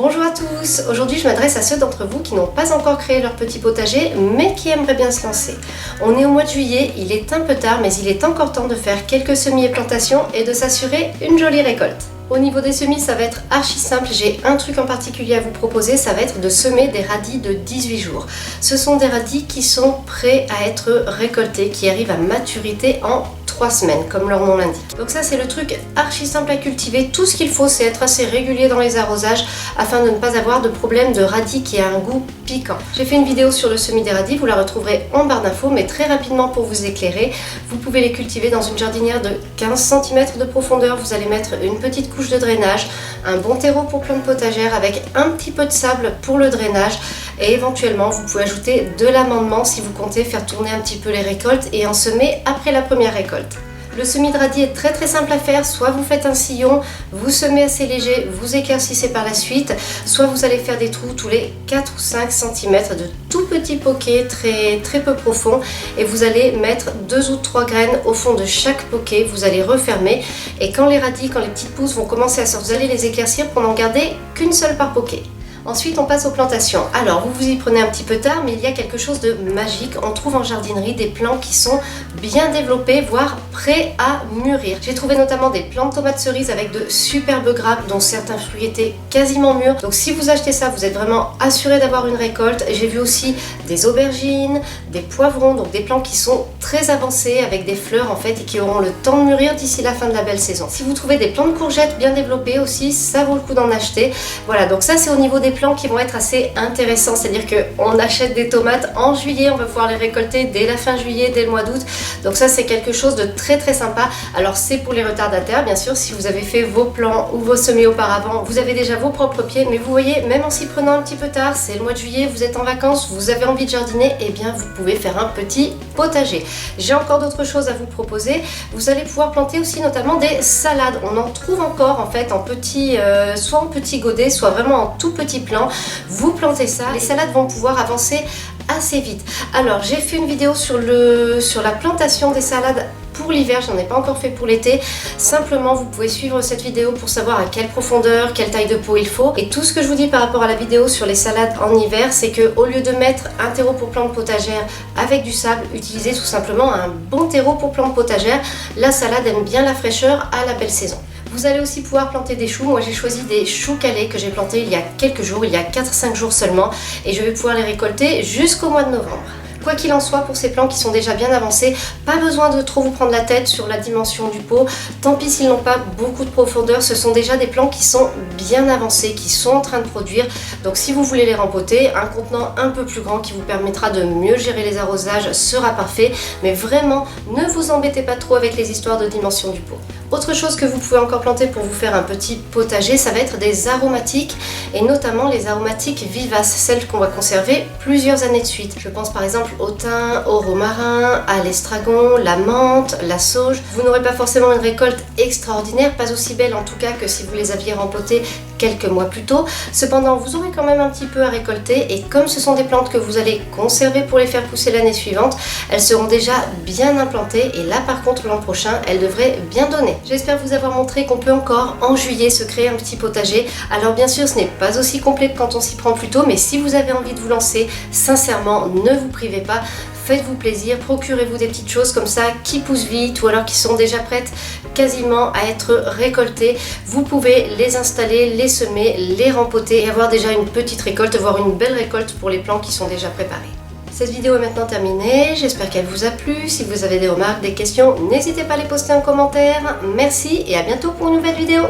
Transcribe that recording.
Bonjour à tous, aujourd'hui je m'adresse à ceux d'entre vous qui n'ont pas encore créé leur petit potager mais qui aimeraient bien se lancer. On est au mois de juillet, il est un peu tard mais il est encore temps de faire quelques semis et plantations et de s'assurer une jolie récolte. Au niveau des semis, ça va être archi simple, j'ai un truc en particulier à vous proposer, ça va être de semer des radis de 18 jours. Ce sont des radis qui sont prêts à être récoltés, qui arrivent à maturité en 3 semaines, comme leur nom l'indique. Donc ça c'est le truc archi simple à cultiver. Tout ce qu'il faut c'est être assez régulier dans les arrosages afin de ne pas avoir de problème de radis qui a un goût piquant. J'ai fait une vidéo sur le semis des radis, vous la retrouverez en barre d'infos, mais très rapidement pour vous éclairer, vous pouvez les cultiver dans une jardinière de 15 cm de profondeur. Vous allez mettre une petite couche de drainage, un bon terreau pour plantes potagères avec un petit peu de sable pour le drainage et éventuellement vous pouvez ajouter de l'amendement si vous comptez faire tourner un petit peu les récoltes et en semer après la première récolte. Le semis de radis est très simple à faire, soit vous faites un sillon, vous semez assez léger, vous éclaircissez par la suite, soit vous allez faire des trous tous les 4 ou 5 cm de tout petits poquets très peu profonds et vous allez mettre 2 ou 3 graines au fond de chaque poquet, vous allez refermer et quand les radis, quand les petites pousses vont commencer à sortir, vous allez les éclaircir pour n'en garder qu'une seule par poquet. Ensuite, on passe aux plantations. Alors, vous y prenez un petit peu tard, mais il y a quelque chose de magique. On trouve en jardinerie des plants qui sont bien développés, voire prêts à mûrir. J'ai trouvé notamment des plants de tomates cerises avec de superbes grappes, dont certains fruits étaient quasiment mûrs. Donc, si vous achetez ça, vous êtes vraiment assuré d'avoir une récolte. J'ai vu aussi des aubergines, des poivrons, donc des plants qui sont très avancés avec des fleurs en fait et qui auront le temps de mûrir d'ici la fin de la belle saison. Si vous trouvez des plants de courgettes bien développés aussi, ça vaut le coup d'en acheter. Voilà, donc ça c'est au niveau des plants qui vont être assez intéressants, c'est-à-dire qu'on achète des tomates en juillet, on va pouvoir les récolter dès la fin juillet, dès le mois d'août, donc ça c'est quelque chose de très sympa. Alors c'est pour les retardataires bien sûr, si vous avez fait vos plants ou vos semis auparavant, vous avez déjà vos propres pieds, mais vous voyez, même en s'y prenant un petit peu tard, c'est le mois de juillet, vous êtes en vacances, vous avez envie de jardiner, et bien vous pouvez faire un petit potager. J'ai encore d'autres choses à vous proposer, vous allez pouvoir planter aussi notamment des salades, on en trouve encore en fait en petits, soit en petits godets, soit vraiment en tout petits plants. Vous plantez ça, les salades vont pouvoir avancer assez vite. Alors j'ai fait une vidéo sur la plantation des salades pour l'hiver, j'en ai pas encore fait pour l'été. Simplement vous pouvez suivre cette vidéo pour savoir à quelle profondeur, quelle taille de pot il faut. Et tout ce que je vous dis par rapport à la vidéo sur les salades en hiver, c'est que au lieu de mettre un terreau pour plantes potagères avec du sable, utilisez tout simplement un bon terreau pour plantes potagères. La salade aime bien la fraîcheur à la belle saison. Vous allez aussi pouvoir planter des choux. Moi j'ai choisi des choux calés que j'ai plantés il y a quelques jours, il y a 4-5 jours seulement, et je vais pouvoir les récolter jusqu'au mois de novembre. Quoi qu'il en soit, pour ces plants qui sont déjà bien avancés, pas besoin de trop vous prendre la tête sur la dimension du pot. Tant pis s'ils n'ont pas beaucoup de profondeur, ce sont déjà des plants qui sont bien avancés, qui sont en train de produire. Donc si vous voulez les rempoter, un contenant un peu plus grand qui vous permettra de mieux gérer les arrosages sera parfait. Mais vraiment, ne vous embêtez pas trop avec les histoires de dimension du pot. Autre chose que vous pouvez encore planter pour vous faire un petit potager, ça va être des aromatiques, et notamment les aromatiques vivaces, celles qu'on va conserver plusieurs années de suite. Je pense par exemple au thym, au romarin, à l'estragon, la menthe, la sauge. Vous n'aurez pas forcément une récolte extraordinaire, pas aussi belle en tout cas que si vous les aviez rempotées quelques mois plus tôt. Cependant, vous aurez quand même un petit peu à récolter, et comme ce sont des plantes que vous allez conserver pour les faire pousser l'année suivante, elles seront déjà bien implantées, et là par contre l'an prochain, elles devraient bien donner. J'espère vous avoir montré qu'on peut encore en juillet se créer un petit potager. Alors bien sûr, ce n'est pas aussi complet que quand on s'y prend plus tôt, mais si vous avez envie de vous lancer, sincèrement, ne vous privez pas. Faites-vous plaisir, procurez-vous des petites choses comme ça qui poussent vite ou alors qui sont déjà prêtes quasiment à être récoltées. Vous pouvez les installer, les semer, les rempoter et avoir déjà une petite récolte, voire une belle récolte pour les plants qui sont déjà préparés. Cette vidéo est maintenant terminée, j'espère qu'elle vous a plu. Si vous avez des remarques, des questions, n'hésitez pas à les poster en commentaire. Merci et à bientôt pour une nouvelle vidéo.